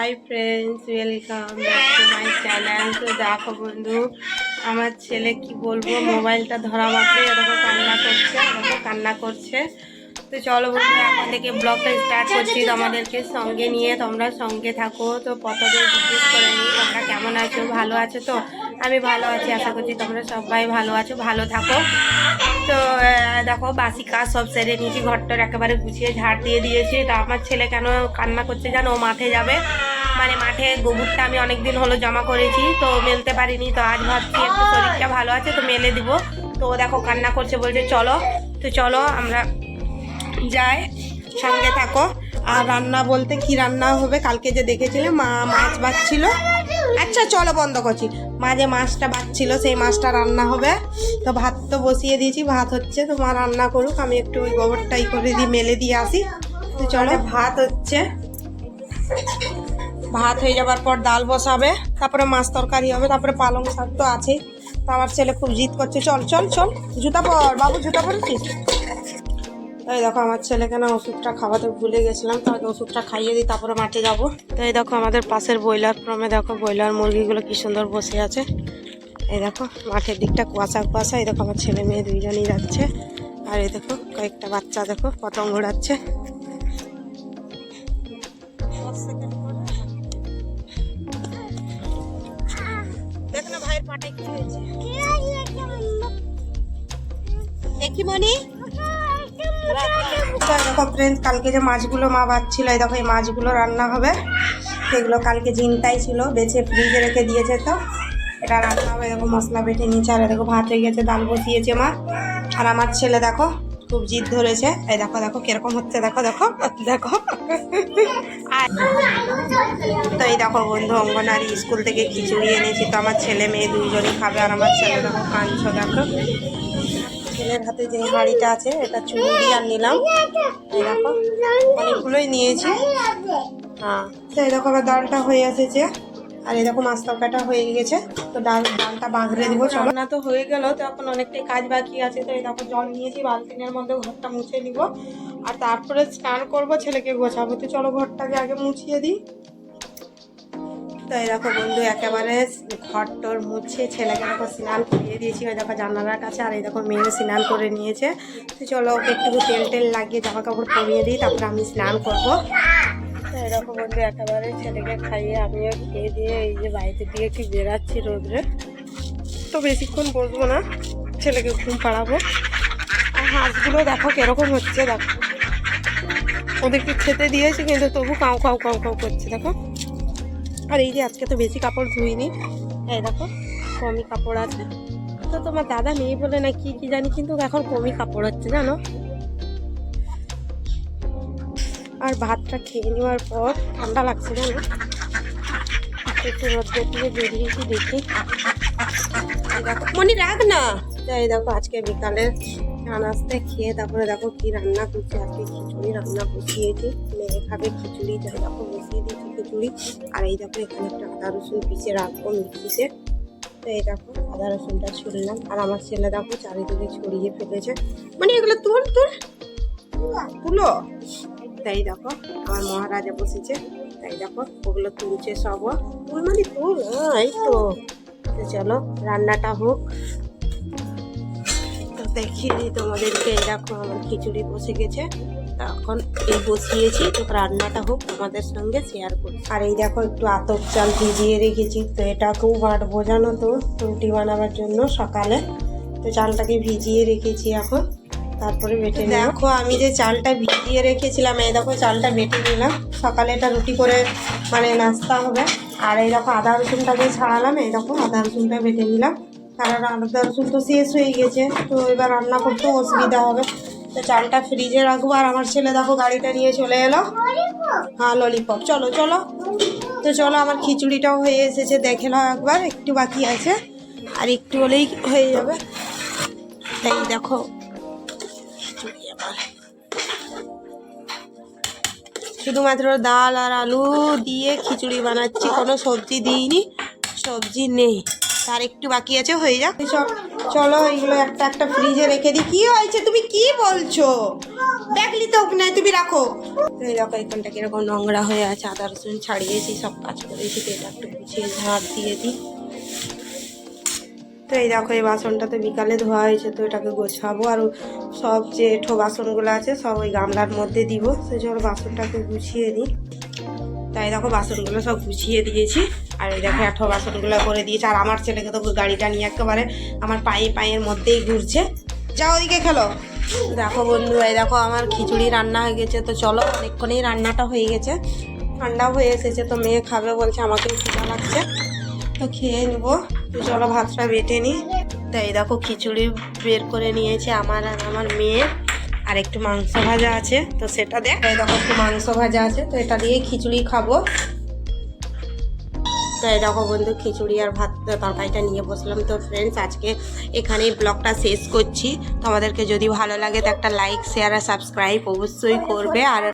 Hi friends, welcome back to my channel. তো দেখো বন্ধু, আমার ছেলে কি বলবো, মোবাইলটা ধরা মাত্রই দেখো কান্না করছে। তো চলো বন্ধু, এখন থেকে ব্লগটা স্টার্ট করছি তোমাদেরকে সঙ্গে নিয়ে, তোমরা সঙ্গে থাকো। তো প্রথমে জিজ্ঞেস করে নিই, তোমরা কেমন আছো, ভালো আছো? তো আমি ভালো আছি, আশা করছি তোমরা সবাই ভালো আছো, ভালো থাকো। তো দেখো, বাসি কাজ সব সেরে নিয়েছি, ঘরটার একেবারে গুছিয়ে ঝাড় দিয়ে দিয়েছি। তো আমার ছেলে কেন কান্না করছে জানো, ও মাঠে যাবে, মানে মাঠে গোবরটা আমি অনেকদিন হলো জমা করেছি, তো মেলতে পারিনি। তো আজ ভাবছি একটু শরীরটা ভালো আছে তো মেলে দিব। তো ও দেখো কান্না করছে, বলছে চলো। তো চলো আমরা যাই, সঙ্গে থাকো। আর রান্না বলতে কি রান্না হবে, কালকে যে দেখেছিলে মা মাছ বাছছিল, আচ্ছা চলো বন্ধ করছি, মা যে মাছটা বাছছিল সেই মাছটা রান্না হবে। তো ভাত তো বসিয়ে দিয়েছি, ভাত হচ্ছে, তো মা রান্না করুক, আমি একটু ওই গোবরটাই করে দিয়ে মেলে দিয়ে আসি। তো চলো, ভাত হচ্ছে, ভাত হয়ে যাবার পর ডাল বসাবে, তারপরে মাছ তরকারি হবে, তারপরে পালং শাক তো আছেই। তো আমার ছেলে খুব জিদ করছে, চল চল চল, জুতা পর বাবু, জুতা পরেছিস? এই দেখো আমার ছেলেকে না ওষুধটা খাওয়াতে ভুলে গেছিলাম, তাকে ওষুধটা খাইয়ে দিই, তারপরে মাঠে যাব। তো এই দেখো আমাদের পাশের ব্রয়লার ফার্মে দেখো ব্রয়লার মুরগিগুলো কি সুন্দর বসে আছে। এই দেখো মাঠের দিকটা কুয়াশা কুয়াশা, এই দেখো আমার ছেলে মেয়ে দুইজনই যাচ্ছে। আর এই দেখো কয়েকটা বাচ্চা দেখো পতঙ্গ উড়াচ্ছে। দেখ না ভাইয়ের পাটে কি হয়েছে, দেখি মনি। দেখো ফ্রেন্ডস, কালকে যে মাছগুলো মা বাচ্ছিল, এই দেখো এই মাছগুলো রান্না হবে। সেগুলো কালকে জিনটাই ছিল, বেছে ফ্রিজে রেখে দিয়েছে, তো এটা রান্না হবে। দেখো মশলা বেটে নিয়েছে, আর দেখো ভাত হয়ে গেছে, ডাল বসিয়েছে মা। আর আমার ছেলে দেখো খুব জিদ ধরেছে, এই দেখো দেখো কিরকম হচ্ছে, দেখো দেখো দেখো। আর তো এই দেখো বন্ধু, অঙ্গনারী স্কুল থেকে খিচুড়ি এনেছি, তো আমার ছেলে মেয়ে দুইজনই খাবে। আর আমার ছেলে দেখো কাঁদছে, দেখো ছেলের হাতে যে হাঁড়িটা আছে এটা চুল দিয়ে আর নিলাম, এই দেখো অনেকগুলোই নিয়েছি। হ্যাঁ, তো এই দেখো আবার ডালটা হয়ে এসেছে, আর এই দেখো মাছ তরকারিটা হয়ে গেছে। তো ডালটা বাগড়ে দিব। চলো, না তো হয়ে গেল, তো এখন অনেকটাই কাজ বাকি আছে। তো এই দেখো জল নিয়েছি, বালতিনের মধ্যে ঘরটা মুছে নিব, আর তারপরে স্নান করব, ছেলেকে গোছাবো। তো চলো ঘরটাকে আগে মুছিয়ে দিই। তো এই দেখো বন্ধু, একেবারে ঘর টর মুছে ছেলেকে দেখো স্নান করিয়ে দিয়েছি, ওই দেখো জানালার কাছে। আর এই দেখো মেয়ে স্নান করে নিয়েছে। তো চলো ওকে একটু তেল টেল লাগিয়ে জামা কাপড় পরিয়ে দিই, তারপরে আমি স্নান করবো। তো এই দেখো বন্ধু, একেবারে ছেলেকে খাইয়ে আমিও খেয়ে দিয়ে এই যে বাড়িতে দিয়ে একটু বেরাচ্ছি রোদ্রে। তো বেশিক্ষণ বসবো না, ছেলেকে ঘুম পাড়াবো। আর হাঁসগুলো দেখো কিরকম হচ্ছে, দেখো ওদেরকে খেতে দিয়েছি কিন্তু তবু কাউ কাউ কাউ কাউ করছে, দেখো। আর এই যে আজকে তো বেশি কাপড় ধুইনি, এই দেখো কমই কাপড় আছে। তো তোমার দাদা নেই বলে না কি কি জানি, কিন্তু এখন কমই কাপড় হচ্ছে জানো। আর ভাতটা খেয়ে নেওয়ার পর ঠান্ডা লাগছে জানো, একটু রোদ্রে দিয়ে বেরিয়েছি দেখি। দেখো মনি রাখ না। এই দেখো আজকে বিকালে চা নাস্তা খেয়ে তারপরে দেখো কি রান্না করছি, আজকে খিচুড়ি রান্না বসিয়েছি, মেয়ে খাবে খিচুড়ি, তাই দেখো বসিয়ে দিয়েছি খিচুড়ি। আর এই দেখো এখানে একটা আদা রসুন পিষে রাখবো মিক্সিতে। তো এই দেখো আদা রসুনটা ছুড়লাম, আর আমার ছেলে দেখো চারিদিকে ছড়িয়ে ফেলেছে, মানে এগুলো তুল তুল তুলো। তাই দেখো আমার মহারাজা বসেছে, তাই দেখো ওগুলো তুলছে সব, তুল মানে তুল। এই তো চলো রান্নাটা হোক, তো দেখিয়ে দিই তোমাদেরকে। এই দেখো আমার খিচুড়ি বসে গেছে, এখন এই বসিয়েছি, তো রান্নাটা হোক তোমাদের সঙ্গে শেয়ার করি। আর এই দেখো একটু আতপ চাল ভিজিয়ে রেখেছি, তো এটাকেও বাটবো জানো তো রুটি বানাবার জন্য সকালে। তো চালটাকে ভিজিয়ে রেখেছি এখন, তারপরে বেটে দেখো আমি যে চালটা ভিজিয়ে রেখেছিলাম, এই দেখো চালটা বেটে নিলাম, সকালে এটা রুটি করে মানে নাস্তা হবে। আর এই দেখো আদা রসুনটাকে ছাড়ালাম, এই দেখো আদা রসুনটা বেটে নিলাম, কারণ আদা রসুন তো শেষ হয়ে গেছে, তো এবার রান্না করতেও অসুবিধা হবে। তো চালটা ফ্রিজে রাখবো। আর আমার ছেলে দেখো গাড়িটা নিয়ে চলে এলো, হ্যাঁ ললিপপ, চলো চলো। তো চলো আমার খিচুড়িটাও হয়ে এসেছে, দেখে নাও একবার, একটু বাকি আছে, আর একটু হলেই হয়ে যাবে। তাই দেখো শুধুমাত্র ডাল আর আলু দিয়ে খিচুড়ি বানাচ্ছি, কোনো সবজি দিইনি, সবজি নেই, তার একটু বাকি আছে, হয়ে যাক। সব চলো এইগুলো একটা একটা ফ্রিজে রেখে দিই। কি হয়েছে, তুমি কি বলছো? দেখলি তো না, তুমি রাখো। এই দেখো এখানটা কিরকম নোংরা হয়ে আছে, আদা রসুন ছাড়িয়েছি, সব কাজ করেছি, তো এটা একটু গুছিয়ে ঝাড় দিয়ে দিই। তো এই দেখো এই বাসনটা তো বিকালে ধোয়া হয়েছে, তো এটাকে গোছাবো। আর সব যে এঁঠো বাসনগুলো আছে সব ওই গামলার মধ্যে দিব, সেই জন্য বাসনটাকে গুছিয়ে দিই। তাই দেখো বাসনগুলো সব গুছিয়ে দিয়েছি। আর এই দেখো এঁঠো বাসনগুলো করে দিয়েছি। আর আমার ছেলেকে তো গাড়িটা নিয়ে একেবারে আমার পায়ের মধ্যেই ঘুরছে। যাও ওদিকে খেলো। দেখো বন্ধু, এই দেখো আমার খিচুড়ি রান্না হয়ে গেছে। তো চলো, অনেকক্ষণই রান্নাটা হয়ে গেছে, ঠান্ডাও হয়ে এসেছে। তো মেয়ে খাবে বলছে, আমাকেও খিদা লাগছে, তো খেয়ে নেবো। তো চলো ভাতটা বেটে নিই। তো এই দেখো খিচুড়ি বের করে নিয়েছে আমার আর আমার মেয়ে। আর একটু মাংস ভাজা আছে, তো সেটা দেখ। এই দেখো একটু মাংস ভাজা আছে, তো এটা দিয়েই খিচুড়ি খাবো। তো এই দেখো বন্ধু, খিচুড়ি আর ভাত তরকারিটা নিয়ে বসলাম। তো ফ্রেন্ডস, আজকে এখানেই ব্লগটা শেষ করছি। তোমাদেরকে যদি ভালো লাগে তো একটা লাইক, শেয়ার আর সাবস্ক্রাইব অবশ্যই করবে। আর